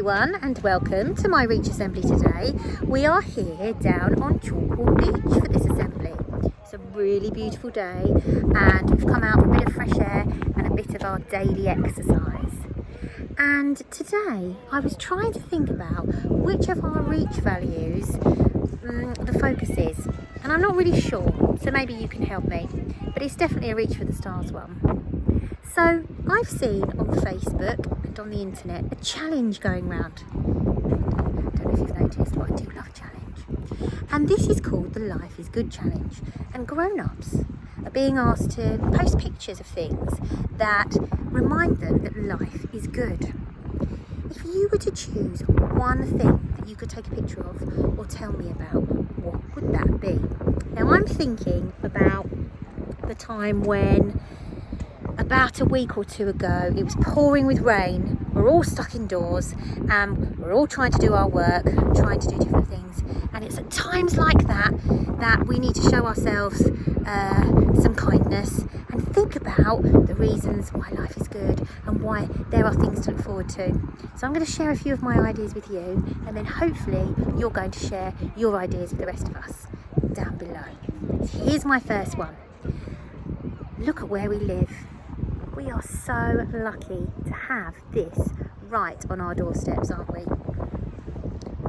everyone and welcome to my Reach Assembly today. We are here down on Chalkwell Beach for this assembly. It's a really beautiful day and we've come out for a bit of fresh air and a bit of our daily exercise. And today I was trying to think about which of our reach values the focus is, and I'm not really sure, so maybe you can help me, but it's definitely a Reach for the Stars one. So I've seen on Facebook and on the internet a challenge going round. I don't know if you've noticed, but I do love a challenge. And this is called the Life is Good Challenge. And grown-ups are being asked to post pictures of things that remind them that life is good. If you were to choose one thing that you could take a picture of or tell me about, what would that be? Now I'm thinking about the time when, about a week or two ago, it was pouring with rain. We're all stuck indoors and we're all trying to do our work, trying to do different things. And it's at times like that that we need to show ourselves some kindness and think about the reasons why life is good and why there are things to look forward to. So I'm going to share a few of my ideas with you, and then hopefully you're going to share your ideas with the rest of us down below. So here's my first one. Look at where we live. We are so lucky to have this right on our doorsteps, aren't we?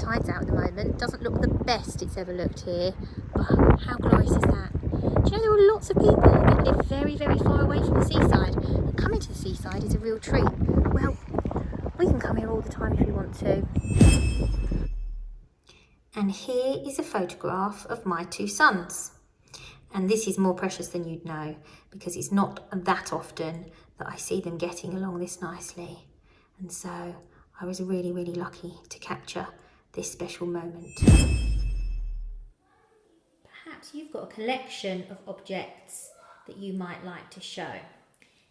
Tide's out at the moment. Doesn't look the best it's ever looked here, but how glorious is that? Do you know there are lots of people that live very, very far away from the seaside, and coming to the seaside is a real treat. Well, we can come here all the time if we want to. And here is a photograph of my two sons. And this is more precious than you'd know, because it's not that often that I see them getting along this nicely. And so I was really, really lucky to capture this special moment. Perhaps you've got a collection of objects that you might like to show.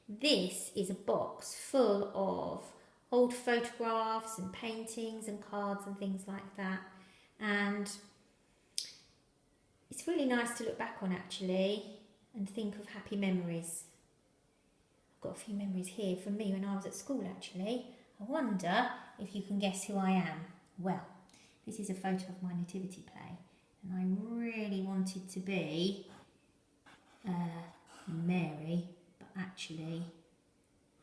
This is a box full of old photographs and paintings and cards and things like that. And it's really nice to look back on actually and think of happy memories. I've got a few memories here from me when I was at school actually. I wonder if you can guess who I am. Well, this is a photo of my nativity play and I really wanted to be Mary, but actually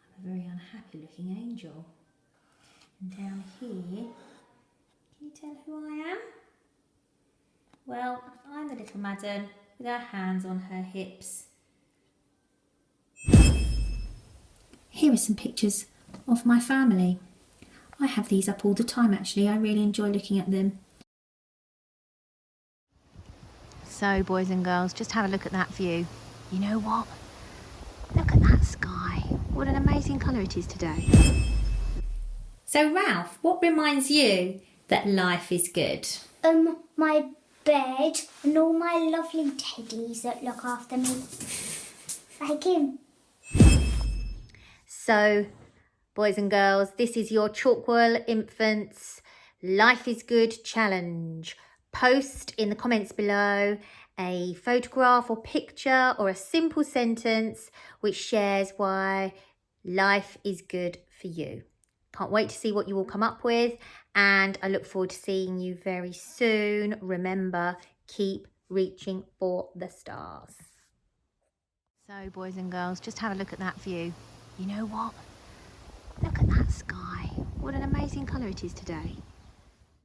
I'm a very unhappy looking angel. And down here, can you tell who I am? Well, I'm the little Madden with her hands on her hips. Here are some pictures of my family. I have these up all the time actually. I really enjoy looking at them. So boys and girls, just have a look at that view. You know what? Look at that sky. What an amazing colour it is today. So Ralph, what reminds you that life is good? My bed and all my lovely teddies that look after me. Like him. So, boys and girls, this is your Chalkwell Infants Life is Good challenge. Post in the comments below a photograph or picture or a simple sentence which shares why life is good for you. Can't wait to see what you all come up with, and I look forward to seeing you very soon. Remember, keep reaching for the stars. So boys and girls, just have a look at that view. You know what? Look at that sky. What an amazing colour it is today.